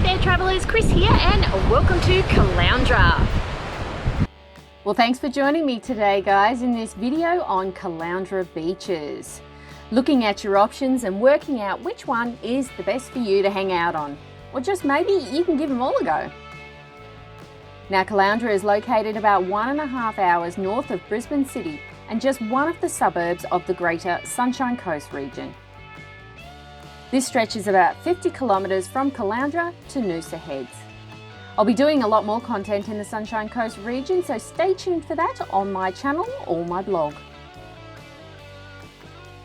Hey there travellers, Chris here and welcome to Caloundra. Well, thanks for joining me today guys in this video on Caloundra Beaches. Looking at your options and working out which one is the best for you to hang out on. Or just maybe you can give them all a go. Now Caloundra is located about 1.5 hours north of Brisbane City and just one of the suburbs of the greater Sunshine Coast region. This stretches about 50 kilometres from Caloundra to Noosa Heads. I'll be doing a lot more content in the Sunshine Coast region, so stay tuned for that on my channel or my blog.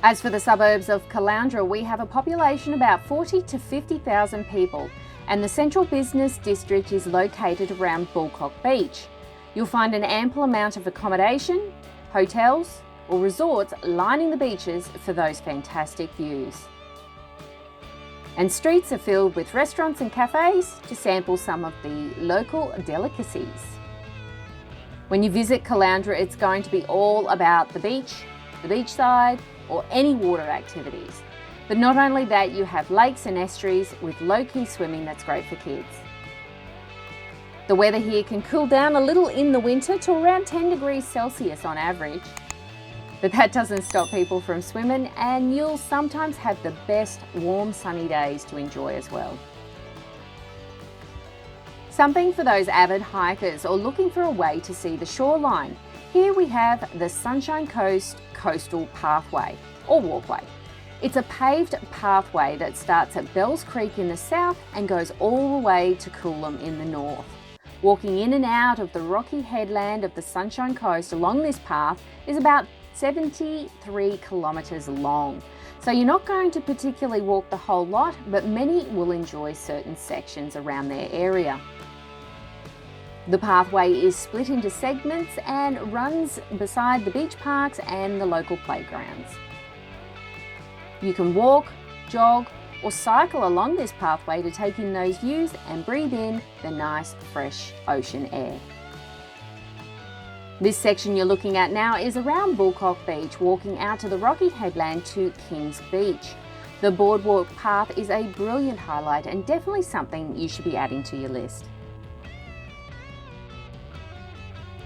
As for the suburbs of Caloundra, we have a population about 40 to 50,000 people, and the central business district is located around Bulcock Beach. You'll find an ample amount of accommodation, hotels or resorts lining the beaches for those fantastic views. And streets are filled with restaurants and cafes to sample some of the local delicacies. When you visit Caloundra, it's going to be all about the beachside, or any water activities. But not only that, you have lakes and estuaries with low-key swimming that's great for kids. The weather here can cool down a little in the winter to around 10 degrees Celsius on average. But that doesn't stop people from swimming, and you'll sometimes have the best warm sunny days to enjoy as well. Something for those avid hikers or looking for a way to see the shoreline. Here we have the Sunshine Coast Coastal Pathway or Walkway. It's a paved pathway that starts at Bells Creek in the south and goes all the way to Coolum in the north. Walking in and out of the rocky headland of the Sunshine Coast along this path is about 73 kilometres long. So you're not going to particularly walk the whole lot, but many will enjoy certain sections around their area. The pathway is split into segments and runs beside the beach parks and the local playgrounds. You can walk, jog or cycle along this pathway to take in those views and breathe in the nice fresh ocean air. This section you're looking at now is around Bulcock Beach, walking out to the rocky headland to Kings Beach. The boardwalk path is a brilliant highlight and definitely something you should be adding to your list.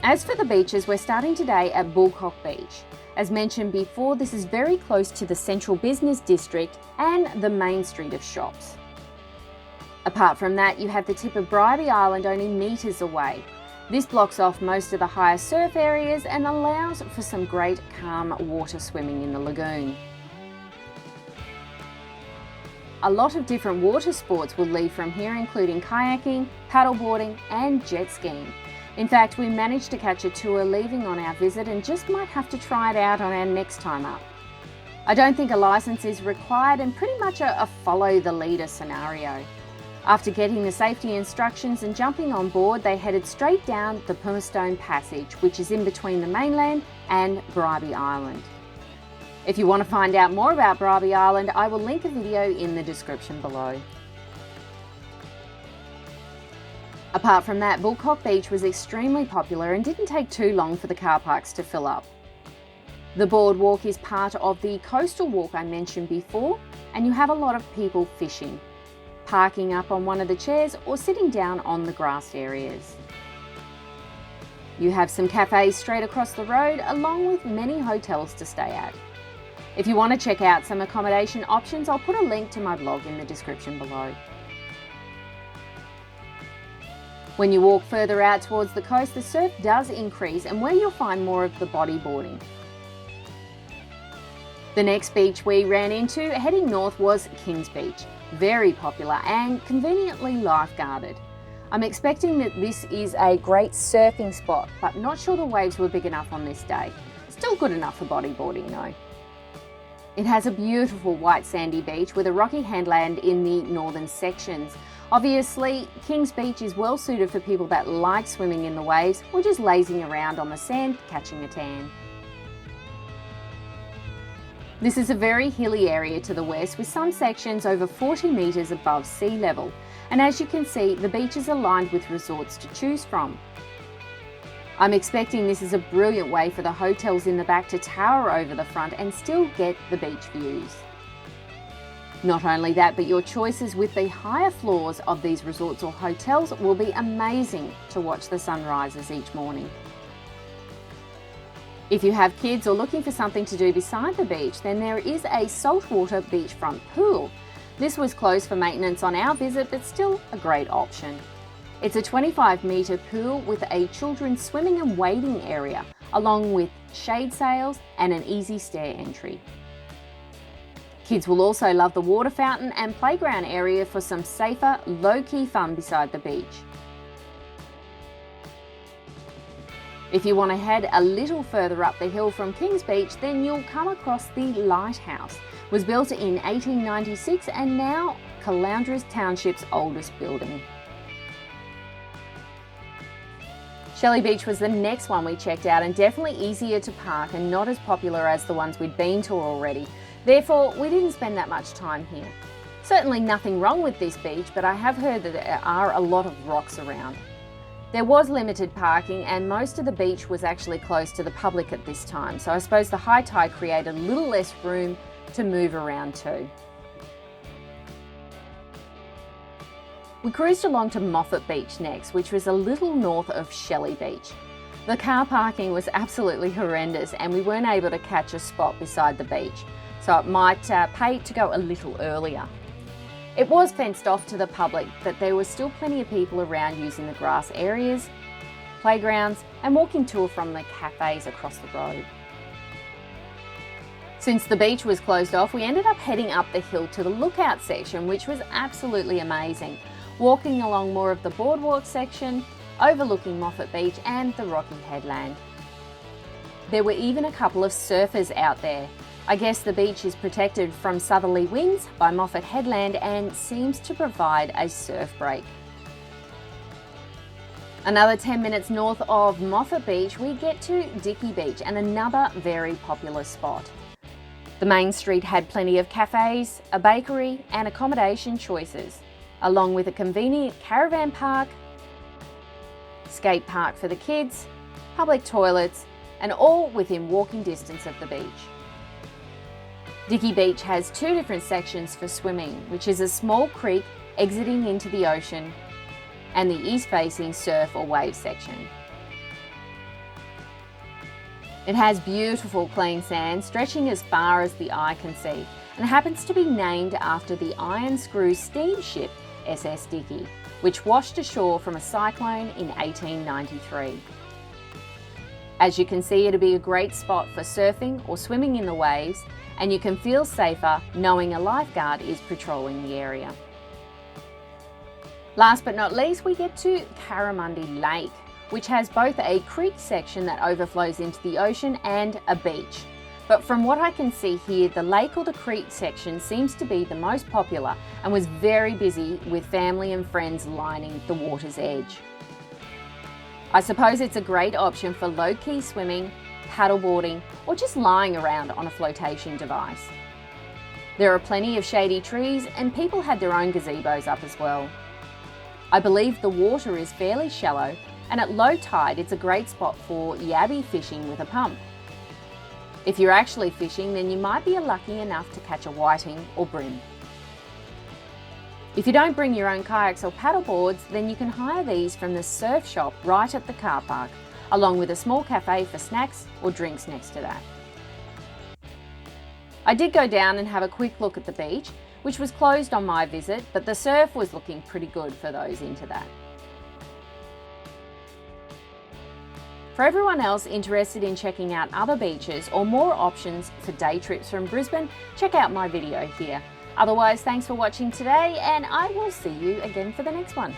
As for the beaches, we're starting today at Bulcock Beach. As mentioned before, this is very close to the central business district and the main street of shops. Apart from that, you have the tip of Bribie Island only metres away. This blocks off most of the higher surf areas and allows for some great calm water swimming in the lagoon. A lot of different water sports will leave from here, including kayaking, paddleboarding and jet skiing. In fact, we managed to catch a tour leaving on our visit and just might have to try it out on our next time up. I don't think a licence is required and pretty much a follow the leader scenario. After getting the safety instructions and jumping on board, they headed straight down the Pumicestone Passage, which is in between the mainland and Bribie Island. If you want to find out more about Bribie Island, I will link a video in the description below. Apart from that, Bulcock Beach was extremely popular and didn't take too long for the car parks to fill up. The boardwalk is part of the coastal walk I mentioned before, and you have a lot of people fishing, parking up on one of the chairs or sitting down on the grass areas. You have some cafes straight across the road, along with many hotels to stay at. If you want to check out some accommodation options, I'll put a link to my blog in the description below. When you walk further out towards the coast, the surf does increase and where you'll find more of the bodyboarding. The next beach we ran into heading north was Kings Beach. Very popular and conveniently lifeguarded. I'm expecting that this is a great surfing spot, but not sure the waves were big enough on this day. Still good enough for bodyboarding though. It has a beautiful white sandy beach with a rocky headland in the northern sections. Obviously, Kings Beach is well suited for people that like swimming in the waves or just lazing around on the sand catching a tan. This is a very hilly area to the west with some sections over 40 metres above sea level, and as you can see, the beach is aligned with resorts to choose from. I'm expecting this is a brilliant way for the hotels in the back to tower over the front and still get the beach views. Not only that, but your choices with the higher floors of these resorts or hotels will be amazing to watch the sunrises each morning. If you have kids or looking for something to do beside the beach, then there is a saltwater beachfront pool. This was closed for maintenance on our visit, but still a great option. It's a 25-metre pool with a children's swimming and wading area, along with shade sails and an easy stair entry. Kids will also love the water fountain and playground area for some safer, low-key fun beside the beach. If you want to head a little further up the hill from Kings Beach, then you'll come across the Lighthouse. It was built in 1896 and now Caloundra Township's oldest building. Shelly Beach was the next one we checked out, and definitely easier to park and not as popular as the ones we'd been to already. Therefore, we didn't spend that much time here. Certainly nothing wrong with this beach, but I have heard that there are a lot of rocks around. There was limited parking and most of the beach was actually closed to the public at this time, so I suppose the high tide created a little less room to move around too. We cruised along to Moffat Beach next, which was a little north of Shelly Beach. The car parking was absolutely horrendous and we weren't able to catch a spot beside the beach, so it might pay to go a little earlier. It was fenced off to the public, but there was still plenty of people around using the grass areas, playgrounds, and walking to or from the cafes across the road. Since the beach was closed off, we ended up heading up the hill to the lookout section, which was absolutely amazing. Walking along more of the boardwalk section, overlooking Moffat Beach and the rocky headland. There were even a couple of surfers out there. I guess the beach is protected from southerly winds by Moffat Headland and seems to provide a surf break. Another 10 minutes north of Moffat Beach, we get to Dicky Beach, and another very popular spot. The main street had plenty of cafes, a bakery and accommodation choices, along with a convenient caravan park, skate park for the kids, public toilets, and all within walking distance of the beach. Dicky Beach has two different sections for swimming, which is a small creek exiting into the ocean and the east-facing surf or wave section. It has beautiful clean sand stretching as far as the eye can see, and happens to be named after the iron screw steamship SS Dicky, which washed ashore from a cyclone in 1893. As you can see, it'll be a great spot for surfing or swimming in the waves, and you can feel safer knowing a lifeguard is patrolling the area. Last but not least, we get to Currimundi Lake, which has both a creek section that overflows into the ocean and a beach. But from what I can see here, the lake or the creek section seems to be the most popular and was very busy with family and friends lining the water's edge. I suppose it's a great option for low-key swimming, paddleboarding, or just lying around on a flotation device. There are plenty of shady trees and people had their own gazebos up as well. I believe the water is fairly shallow, and at low tide it's a great spot for yabby fishing with a pump. If you're actually fishing, then you might be lucky enough to catch a whiting or bream. If you don't bring your own kayaks or paddleboards, then you can hire these from the surf shop right at the car park, along with a small cafe for snacks or drinks next to that. I did go down and have a quick look at the beach, which was closed on my visit, but the surf was looking pretty good for those into that. For everyone else interested in checking out other beaches or more options for day trips from Brisbane, check out my video here. Otherwise, thanks for watching today, and I will see you again for the next one.